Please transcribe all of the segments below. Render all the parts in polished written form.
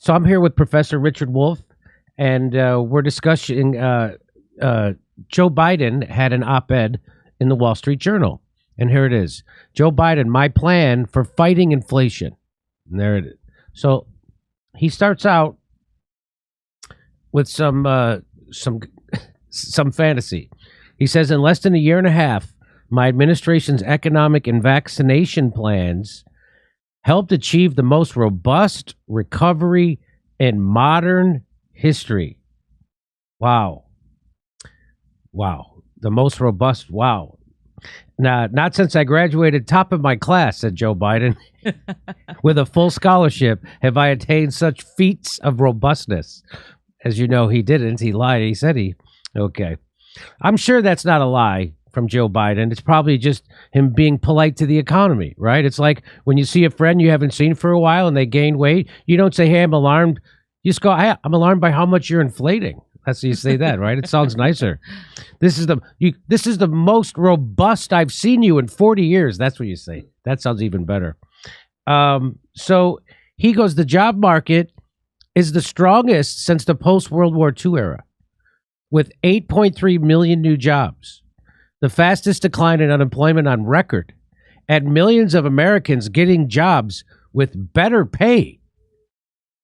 So I'm here with Professor Richard Wolff, and we're discussing Joe Biden had an op-ed in the Wall Street Journal. And here it is. Joe Biden, my plan for fighting inflation. And there it is. So he starts out with some fantasy. He says, in less than a year and a half, my administration's economic and vaccination plans helped achieve the most robust recovery in modern history. Wow. Wow. The most robust. Wow. Now, not since I graduated top of my class, said Joe Biden. With a full scholarship, have I attained such feats of robustness. As you know, he didn't. He lied. He said okay. I'm sure that's not a lie from Joe Biden. It's probably just him being polite to the economy, right? It's like when you see a friend you haven't seen for a while and they gain weight, you don't say, hey, I'm alarmed. You just go, hey, I'm alarmed by how much you're inflating. That's how you say that, right? It sounds nicer. This is the most robust I've seen you in 40 years. That's what you say. That sounds even better. So he goes, the job market is the strongest since the post-World War II era, with 8.3 million new jobs, the fastest decline in unemployment on record, and millions of Americans getting jobs with better pay.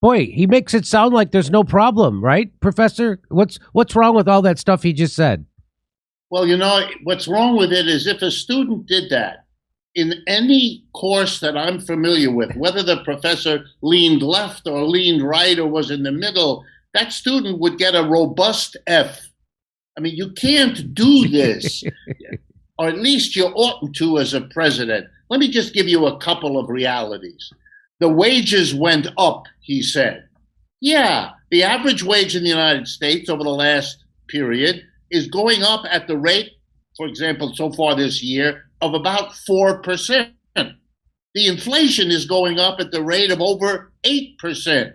Boy, he makes it sound like there's no problem, right, Professor? What's wrong with all that stuff he just said? Well, you know, what's wrong with it is if a student did that in any course that I'm familiar with, whether the professor leaned left or leaned right or was in the middle, that student would get a robust F. I mean, you can't do this, or at least you oughtn't to as a president. Let me just give you a couple of realities. The wages went up, he said. Yeah, the average wage in the United States over the last period is going up at the rate, for example, so far this year, of about 4%. The inflation is going up at the rate of over 8%.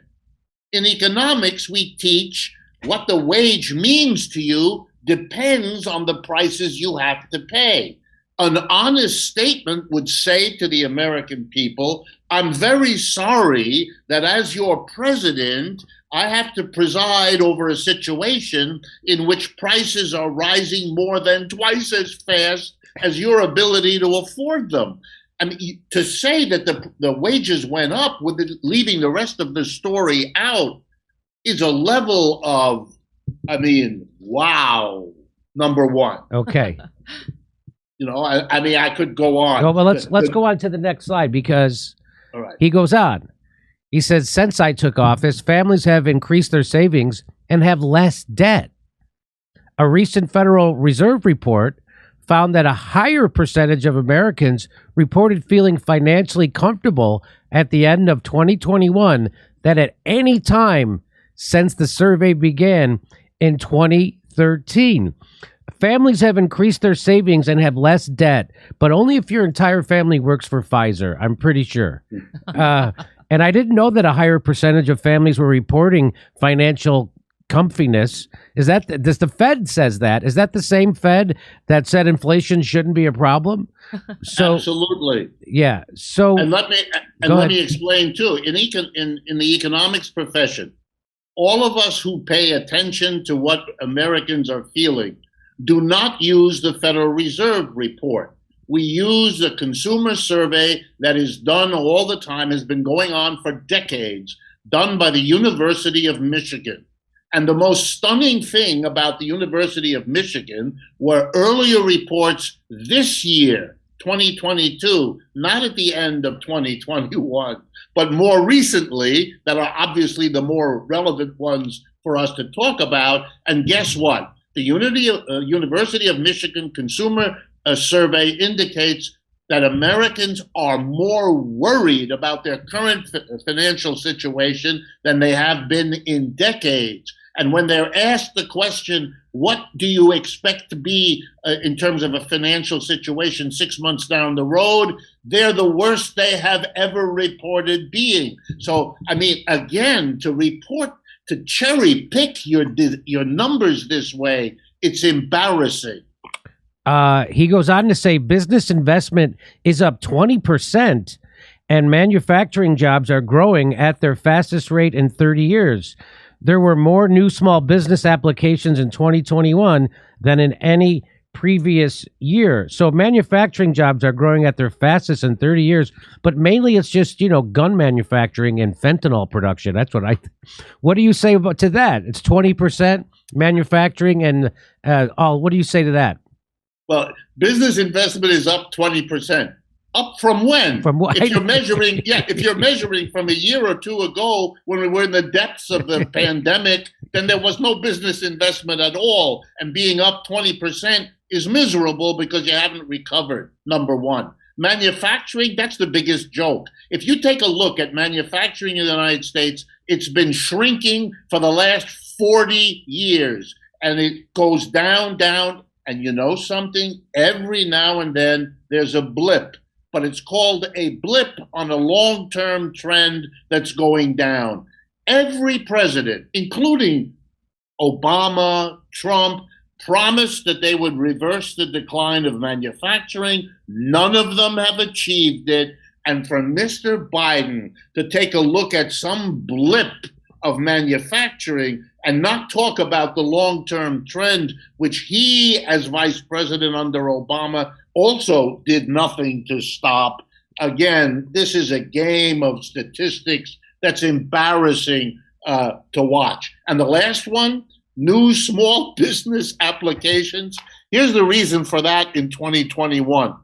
In economics, we teach what the wage means to you depends on the prices you have to pay. An honest statement would say to the American people, I'm very sorry that as your president, I have to preside over a situation in which prices are rising more than twice as fast as your ability to afford them. I mean, to say that the wages went up with leaving the rest of the story out is a level of, I mean, wow, number one. Okay. You know, I mean, I could go on. Well, let's go on to the next slide because all right. He goes on. He says, since I took office, families have increased their savings and have less debt. A recent Federal Reserve report found that a higher percentage of Americans reported feeling financially comfortable at the end of 2021 than at any time since the survey began in 2013. Families have increased their savings and have less debt, but only if your entire family works for Pfizer, I'm pretty sure. And I didn't know that a higher percentage of families were reporting financial comfiness. Does the Fed says that? Is that the same Fed that said inflation shouldn't be a problem? So, absolutely. Yeah. So and let me explain too. In the economics profession, all of us who pay attention to what Americans are feeling do not use the Federal Reserve report. We use the consumer survey that is done all the time, has been going on for decades, done by the University of Michigan. And the most stunning thing about the University of Michigan were earlier reports this year, 2022, not at the end of 2021, but more recently, that are obviously the more relevant ones for us to talk about. And guess what? The University of Michigan Consumer Survey indicates that Americans are more worried about their current financial situation than they have been in decades. And when they're asked the question, what do you expect to be in terms of a financial situation 6 months down the road, they're the worst they have ever reported being. So, I mean, again, to cherry pick your numbers this way, it's embarrassing. He goes on to say business investment is up 20%, and manufacturing jobs are growing at their fastest rate in 30 years. There were more new small business applications in 2021 than in any previous year. So manufacturing jobs are growing at their fastest in 30 years, but mainly it's just, gun manufacturing and fentanyl production. That's what do you say about to that? It's 20% manufacturing and what do you say to that? Well, business investment is up 20%. Up from when? From what? If you're measuring from a year or two ago when we were in the depths of the pandemic, then there was no business investment at all. And being up 20% is miserable because you haven't recovered, number one. Manufacturing, that's the biggest joke. If you take a look at manufacturing in the United States, it's been shrinking for the last 40 years. And it goes down, down. And you know something? Every now and then there's a blip. But it's called a blip on a long-term trend that's going down. Every president, including Obama, Trump, promised that they would reverse the decline of manufacturing. None of them have achieved it. And for Mr. Biden to take a look at some blip of manufacturing and not talk about the long-term trend, which he, as vice president under Obama, also did nothing to stop. Again, this is a game of statistics that's embarrassing to watch. And the last one, new small business applications. Here's the reason for that in 2021.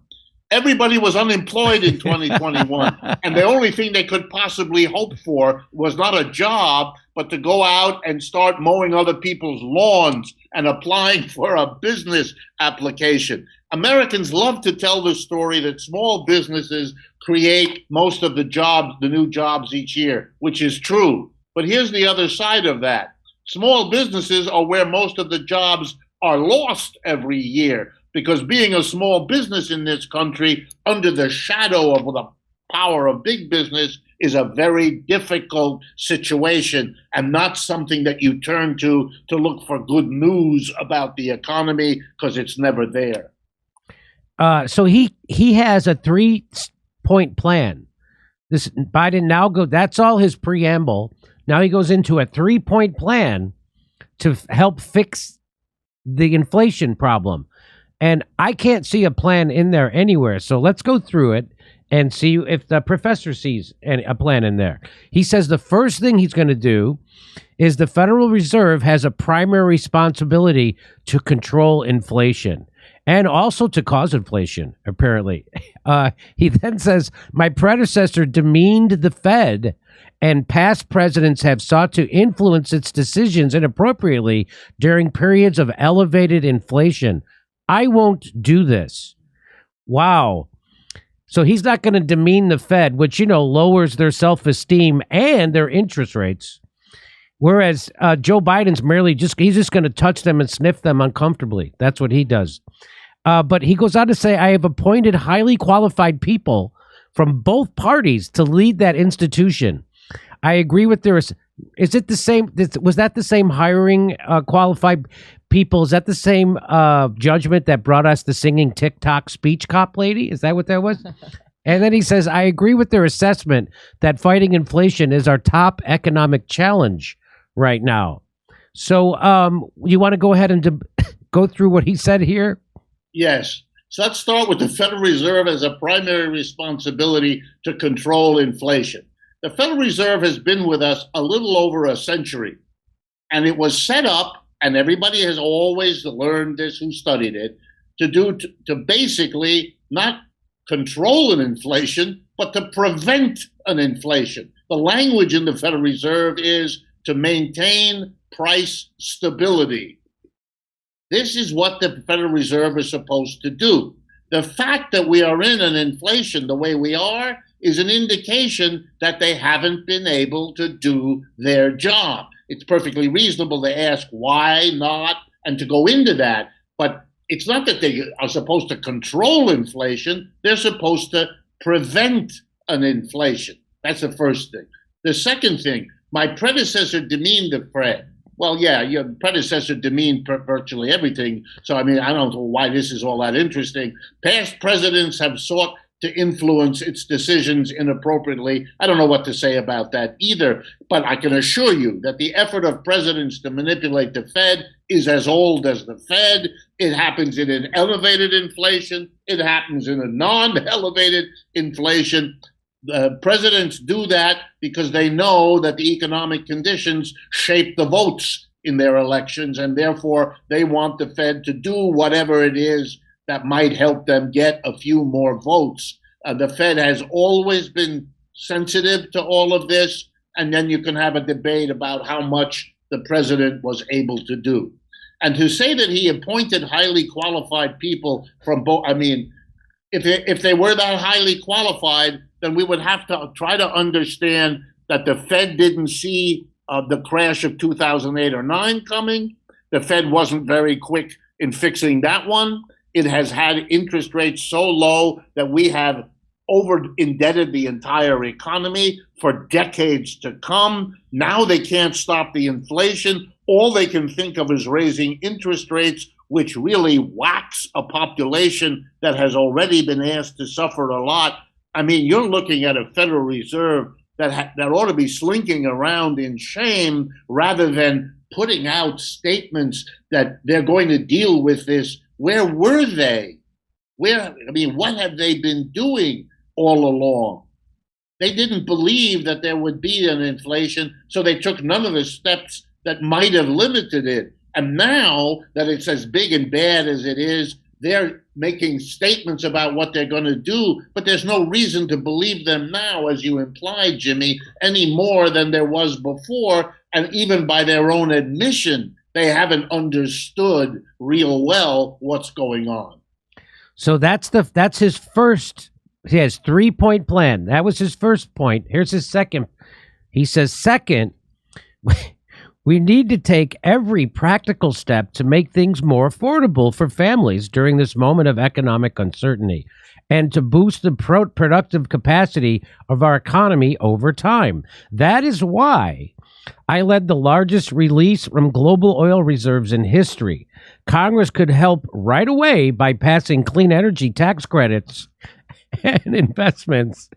Everybody was unemployed in 2021, and the only thing they could possibly hope for was not a job, but to go out and start mowing other people's lawns and applying for a business application. Americans love to tell the story that small businesses create most of the jobs, the new jobs each year, which is true. But here's the other side of that. Small businesses are where most of the jobs are lost every year. Because being a small business in this country, under the shadow of the power of big business, is a very difficult situation and not something that you turn to look for good news about the economy, because it's never there. So he has a 3-point plan. This Biden now that's all his preamble. Now he goes into a 3-point plan to help fix the inflation problem. And I can't see a plan in there anywhere. So let's go through it and see if the professor sees a plan in there. He says the first thing he's going to do is the Federal Reserve has a primary responsibility to control inflation and also to cause inflation, apparently. He then says, my predecessor demeaned the Fed, and past presidents have sought to influence its decisions inappropriately during periods of elevated inflation. I won't do this. Wow. So he's not going to demean the Fed, which, lowers their self-esteem and their interest rates. Whereas Joe Biden's he's just going to touch them and sniff them uncomfortably. That's what he does. But he goes on to say, I have appointed highly qualified people from both parties to lead that institution. I agree with is it the same? Was that the same hiring qualified people? Is that the same judgment that brought us the singing TikTok speech cop lady? Is that what that was? And then he says, I agree with their assessment that fighting inflation is our top economic challenge right now. So you want to go ahead and go through what he said here? Yes. So let's start with the Federal Reserve as a primary responsibility to control inflation. The Federal Reserve has been with us a little over a century, and it was set up, and everybody has always learned this who studied it, to basically not control an inflation, but to prevent an inflation. The language in the Federal Reserve is to maintain price stability. This is what the Federal Reserve is supposed to do. The fact that we are in an inflation the way we are is an indication that they haven't been able to do their job. It's perfectly reasonable to ask why not and to go into that. But it's not that they are supposed to control inflation. They're supposed to prevent an inflation. That's the first thing. The second thing, my predecessor demeaned the Fed. Well, yeah, your predecessor demeaned virtually everything. So, I don't know why this is all that interesting. Past presidents have sought to influence its decisions inappropriately. I don't know what to say about that either, but I can assure you that the effort of presidents to manipulate the Fed is as old as the Fed. It happens in an elevated inflation. It happens in a non-elevated inflation. Presidents do that because they know that the economic conditions shape the votes in their elections, and therefore they want the Fed to do whatever it is that might help them get a few more votes. The Fed has always been sensitive to all of this, and then you can have a debate about how much the president was able to do. And to say that he appointed highly qualified people from both, I mean, if they were that highly qualified, then we would have to try to understand that the Fed didn't see the crash of 2008 or 9 coming. The Fed wasn't very quick in fixing that one. It has had interest rates so low that we have over-indebted the entire economy for decades to come. Now they can't stop the inflation. All they can think of is raising interest rates, which really whacks a population that has already been asked to suffer a lot. I mean, you're looking at a Federal Reserve that ought to be slinking around in shame rather than putting out statements that they're going to deal with this. Where were they? What have they been doing all along? They didn't believe that there would be an inflation, so they took none of the steps that might have limited it. And now that it's as big and bad as it is, they're making statements about what they're going to do, but there's no reason to believe them now, as you implied, Jimmy, any more than there was before. And even by their own admission, they haven't understood real well what's going on. So that's his first. He has 3-point plan. That was his first point. Here's his second. He says, second, we need to take every practical step to make things more affordable for families during this moment of economic uncertainty and to boost the productive capacity of our economy over time. That is why I led the largest release from global oil reserves in history. Congress could help right away by passing clean energy tax credits and investments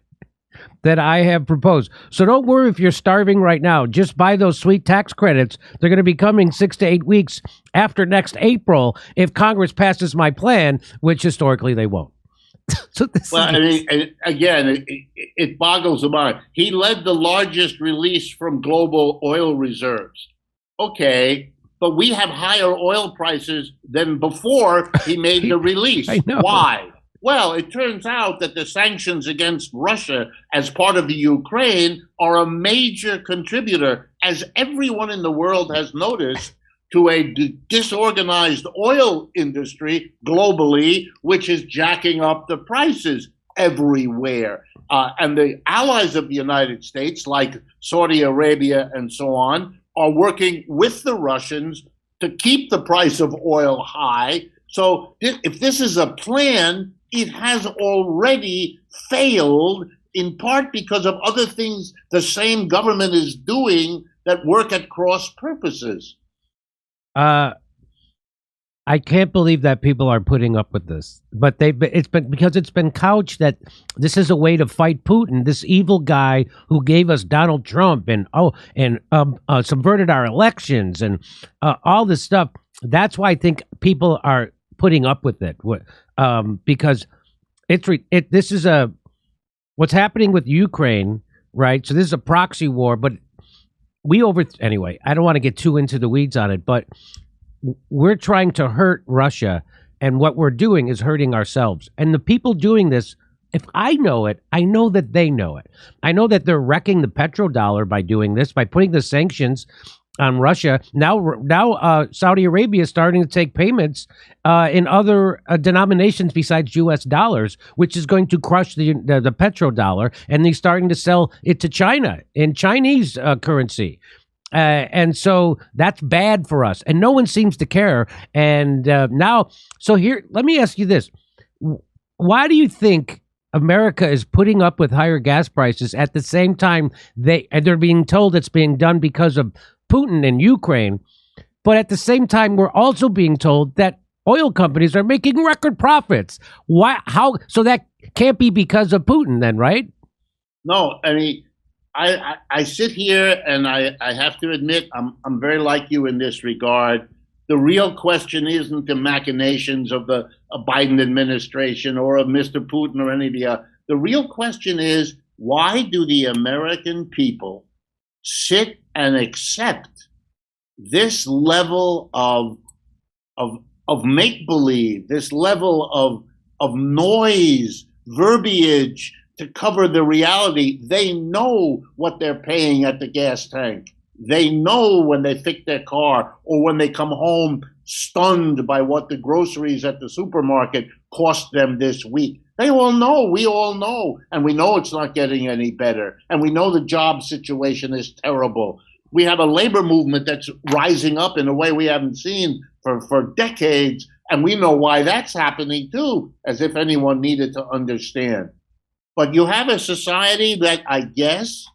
that I have proposed. So don't worry if you're starving right now. Just buy those sweet tax credits. They're going to be coming 6 to 8 weeks after next April if Congress passes my plan, which historically they won't. So it boggles the mind. He led the largest release from global oil reserves. Okay, but we have higher oil prices than before he made the release. I know. Why? Well, it turns out that the sanctions against Russia as part of the Ukraine are a major contributor, as everyone in the world has noticed, to a disorganized oil industry globally, which is jacking up the prices everywhere. And the allies of the United States, like Saudi Arabia and so on, are working with the Russians to keep the price of oil high. So if this is a plan, it has already failed, in part because of other things the same government is doing that work at cross purposes. I can't believe that people are putting up with this, but it's been couched that this is a way to fight Putin, this evil guy who gave us Donald Trump and subverted our elections and all this stuff. That's why I think people are putting up with it, because this is what's happening with Ukraine, right? So this is a proxy war, but anyway, I don't want to get too into the weeds on it, but we're trying to hurt Russia, and what we're doing is hurting ourselves. And the people doing this, if I know it, I know that they know it. I know that they're wrecking the petrodollar by doing this, by putting the sanctions on Russia. Now, Saudi Arabia is starting to take payments in other denominations besides U.S. dollars, which is going to crush the petrodollar, and they're starting to sell it to China in Chinese currency. And so that's bad for us, and no one seems to care. And here, let me ask you this. Why do you think America is putting up with higher gas prices at the same time they're being told it's being done because of Putin and Ukraine, but at the same time we're also being told that oil companies are making record profits? Why? How? So that can't be because of Putin then, right? No, I mean, I sit here and I have to admit I'm very like you in this regard. The real question isn't the machinations of the Biden administration or of Mr. Putin or any of the real question is, why do the American people sit and accept this level of make believe, this level of noise, verbiage to cover the reality? They know what they're paying at the gas tank. They know when they fix their car or when they come home stunned by what the groceries at the supermarket cost them this week. They all know. We all know. And we know it's not getting any better. And we know the job situation is terrible. We have a labor movement that's rising up in a way we haven't seen for decades. And we know why that's happening too, as if anyone needed to understand. But you have a society that I guess,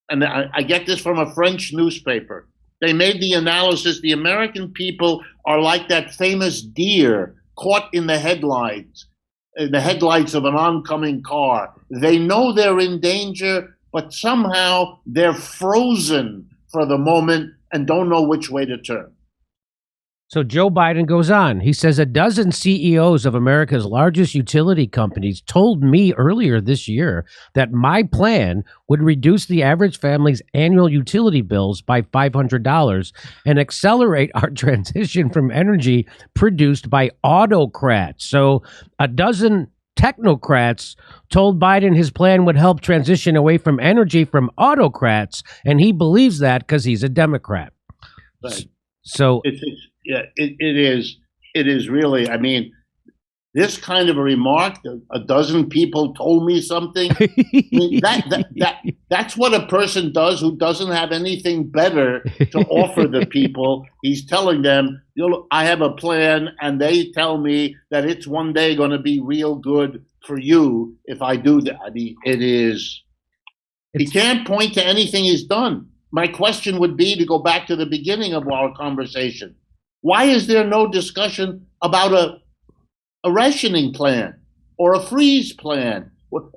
and I get this from a French newspaper, they made the analysis, the American people are like that famous deer caught in the headlights of an oncoming car. They know they're in danger, but somehow they're frozen for the moment and don't know which way to turn. So Joe Biden goes on. He says a dozen CEOs of America's largest utility companies told me earlier this year that my plan would reduce the average family's annual utility bills by $500 and accelerate our transition from energy produced by autocrats. So a dozen technocrats told Biden his plan would help transition away from energy from autocrats, and he believes that because he's a Democrat. Right. So it is really, I mean, this kind of a remark, a dozen people told me something. I mean, that's what a person does who doesn't have anything better to offer the people. He's telling them, I have a plan, and they tell me that it's one day going to be real good for you if I do that. I mean, he can't point to anything he's done. My question would be, to go back to the beginning of our conversation, why is there no discussion about a rationing plan or a freeze plan?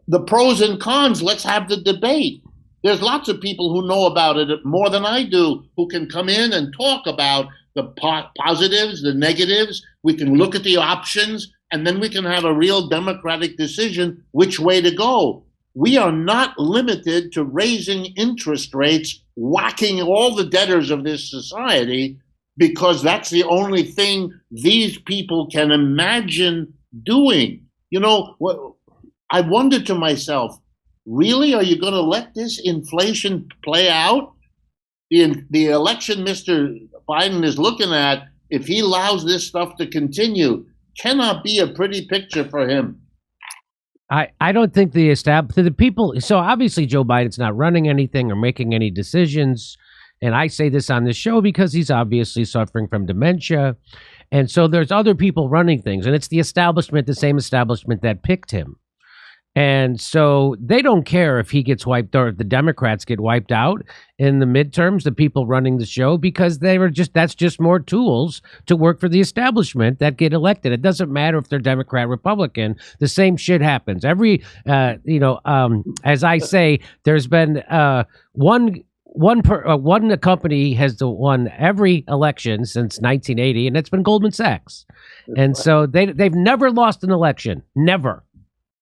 The pros and cons, let's have the debate. There's lots of people who know about it more than I do, who can come in and talk about the positives, the negatives. We can look at the options, and then we can have a real democratic decision which way to go. We are not limited to raising interest rates, whacking all the debtors of this society, because that's the only thing these people can imagine doing. You know, I wonder to myself, really, are you going to let this inflation play out? The election Mr. Biden is looking at, if he allows this stuff to continue, cannot be a pretty picture for him. I don't think the people, so obviously Joe Biden's not running anything or making any decisions. And I say this on this show because he's obviously suffering from dementia. And so there's other people running things, and it's the establishment, the same establishment that picked him. And so they don't care if he gets wiped or if the Democrats get wiped out in the midterms, the people running the show, because that's just more tools to work for the establishment that get elected. It doesn't matter if they're Democrat, Republican, the same shit happens. As I say, there's been one company has won every election since 1980, and it's been Goldman Sachs. And so they've never lost an election, never,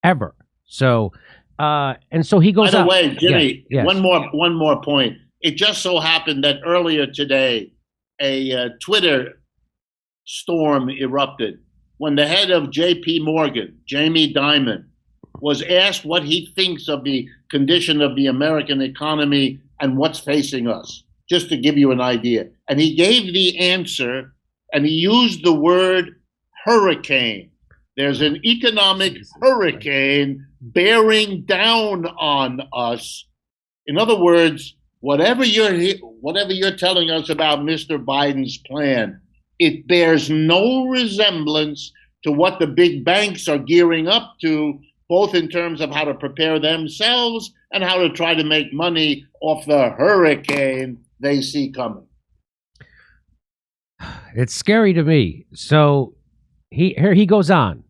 ever. So, and so he goes. By the way, Jimmy, yes. one more point. It just so happened that earlier today, a Twitter storm erupted when the head of J.P. Morgan, Jamie Dimon, was asked what he thinks of the condition of the American economy and what's facing us, just to give you an idea. And he gave the answer, and he used the word hurricane. There's an economic hurricane bearing down on us. In other words, whatever you're telling us about Mr. Biden's plan, it bears no resemblance to what the big banks are gearing up to, both in terms of how to prepare themselves and how to try to make money off the hurricane they see coming. It's scary to me. So he goes on.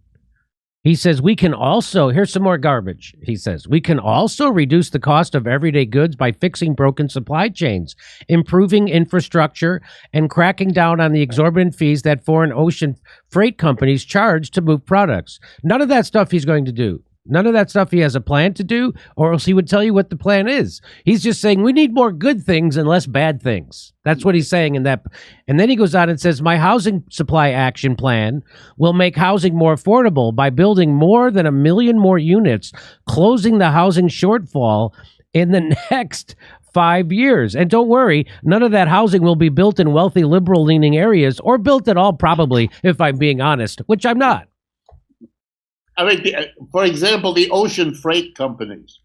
He says we can also, here's some more garbage. He says we can also reduce the cost of everyday goods by fixing broken supply chains, improving infrastructure, and cracking down on the exorbitant fees that foreign ocean freight companies charge to move products. None of that stuff he's going to do. None of that stuff he has a plan to do, or else he would tell you what the plan is. He's just saying we need more good things and less bad things. That's what he's saying in that. And then he goes on and says, my housing supply action plan will make housing more affordable by building more than 1 million more units, closing the housing shortfall in the next 5 years. And don't worry, none of that housing will be built in wealthy, liberal-leaning areas, or built at all, probably, if I'm being honest, which I'm not. I mean, for example, the ocean freight companies.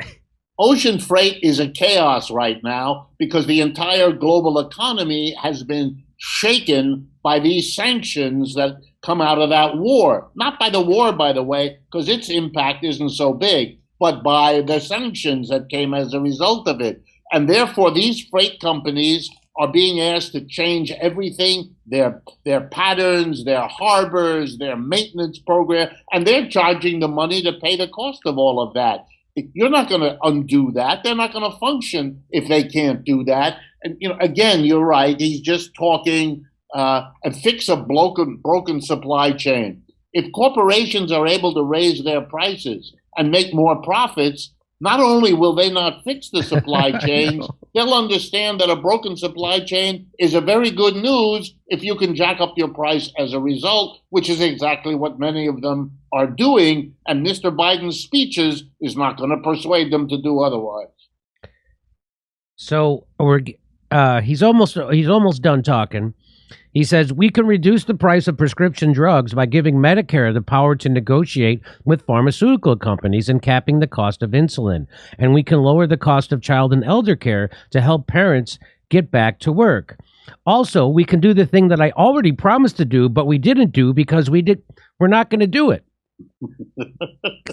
Ocean freight is a chaos right now because the entire global economy has been shaken by these sanctions that come out of that war. Not by the war, by the way, because its impact isn't so big, but by the sanctions that came as a result of it. And therefore, these freight companies are being asked to change everything, their patterns, their harbors, their maintenance program, and they're charging the money to pay the cost of all of that. You're not going to undo that. They're not going to function if they can't do that. And again, you're right. He's just talking and fix a broken supply chain. If corporations are able to raise their prices and make more profits, not only will they not fix the supply chains, they'll understand that a broken supply chain is a very good news if you can jack up your price as a result, which is exactly what many of them are doing. And Mr. Biden's speeches is not going to persuade them to do otherwise. So he's almost done talking. He says we can reduce the price of prescription drugs by giving Medicare the power to negotiate with pharmaceutical companies and capping the cost of insulin. And we can lower the cost of child and elder care to help parents get back to work. Also, we can do the thing that I already promised to do, but we didn't do because we're not going to do it.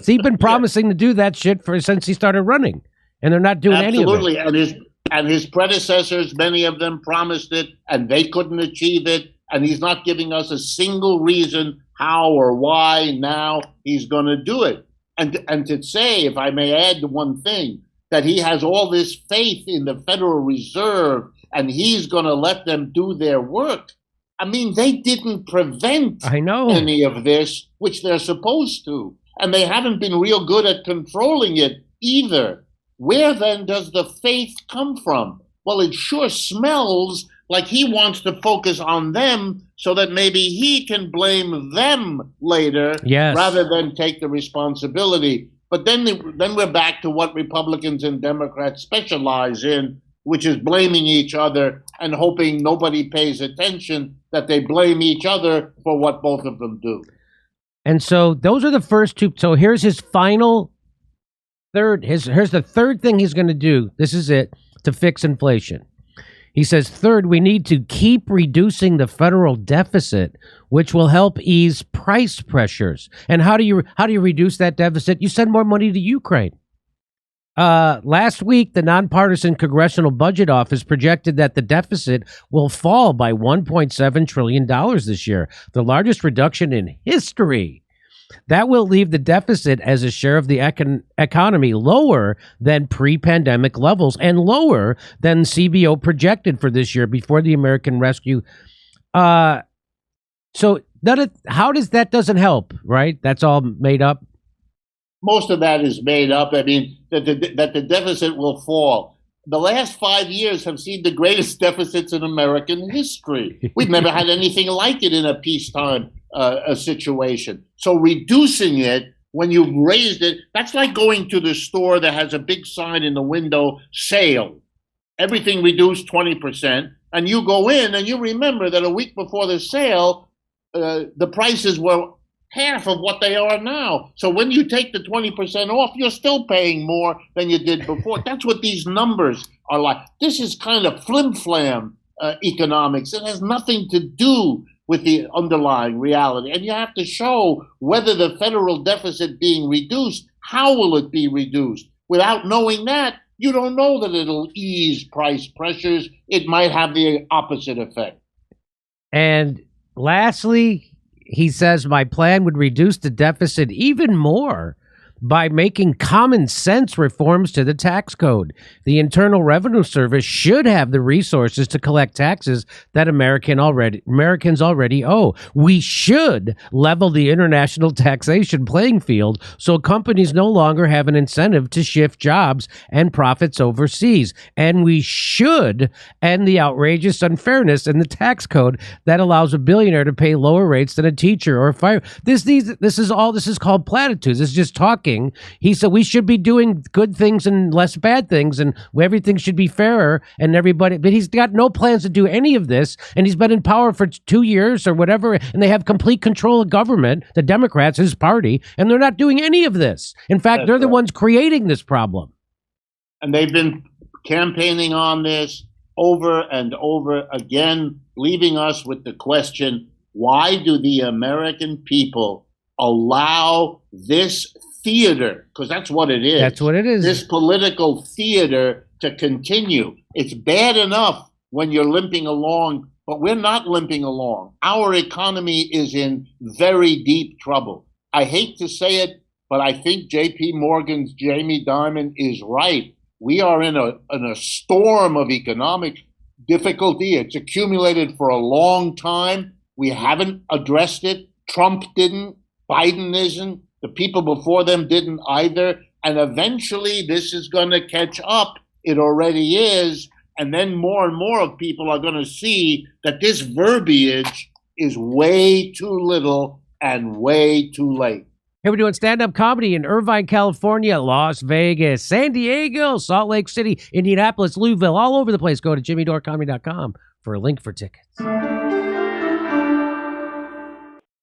He's been promising to do that shit since he started running, and they're not doing any of it. Absolutely, and his predecessors, many of them promised it, and they couldn't achieve it. And he's not giving us a single reason how or why now he's going to do it. And to say, if I may add one thing, that he has all this faith in the Federal Reserve and he's going to let them do their work. I mean, they didn't prevent any of this, which they're supposed to. And they haven't been real good at controlling it either. Where then does the faith come from? Well, it sure smells like he wants to focus on them so that maybe he can blame them later rather than take the responsibility. But then we're back to what Republicans and Democrats specialize in, which is blaming each other and hoping nobody pays attention that they blame each other for what both of them do. And so those are the first two. So here's his final here's the third thing he's going to do. This is it, to fix inflation. He says, third, we need to keep reducing the federal deficit, which will help ease price pressures. And how do you reduce that deficit? You send more money to Ukraine. Last week, the nonpartisan Congressional Budget Office projected that the deficit will fall by $1.7 trillion this year, the largest reduction in history. That will leave the deficit as a share of the economy lower than pre-pandemic levels and lower than CBO projected for this year before the American Rescue. So how does that doesn't help, right? That's all made up. Most of that is made up. I mean, that the deficit will fall. The last 5 years have seen the greatest deficits in American history. We've never had anything like it in a peacetime situation. So reducing it when you've raised it, that's like going to the store that has a big sign in the window, sale. Everything reduced 20%. And you go in and you remember that a week before the sale, the prices were half of what they are now. So when you take the 20% off, you're still paying more than you did before. That's what these numbers are like. This is kind of flim-flam economics. It has nothing to do with the underlying reality. And you have to show whether the federal deficit being reduced, how will it be reduced? Without knowing that, you don't know that it'll ease price pressures. It might have the opposite effect. And lastly, he says, my plan would reduce the deficit even more by making common sense reforms to the tax code. The Internal Revenue Service should have the resources to collect taxes that Americans already owe. We should level the international taxation playing field so companies no longer have an incentive to shift jobs and profits overseas. And we should end the outrageous unfairness in the tax code that allows a billionaire to pay lower rates than a teacher or a fire. This is called platitudes. This is just talking. He said we should be doing good things and less bad things, and everything should be fairer, and everybody. But he's got no plans to do any of this, and he's been in power for 2 years or whatever, and they have complete control of government. The Democrats, his party, and they're not doing any of this. In fact, they're the ones creating this problem. And they've been campaigning on this over and over again, leaving us with the question: why do the American people allow this theater, because that's what it is. That's what it is. This political theater to continue? It's bad enough when you're limping along, but we're not limping along. Our economy is in very deep trouble. I hate to say it, but I think J.P. Morgan's Jamie Dimon is right. We are in a storm of economic difficulty. It's accumulated for a long time. We haven't addressed it. Trump didn't. Biden isn't. The people before them didn't either. And eventually this is going to catch up. It already is. And then more and more of people are going to see that this verbiage is way too little and way too late. Hey, we're doing stand-up comedy in Irvine, California, Las Vegas, San Diego, Salt Lake City, Indianapolis, Louisville, all over the place. Go to jimmydorecomedy.com for a link for tickets.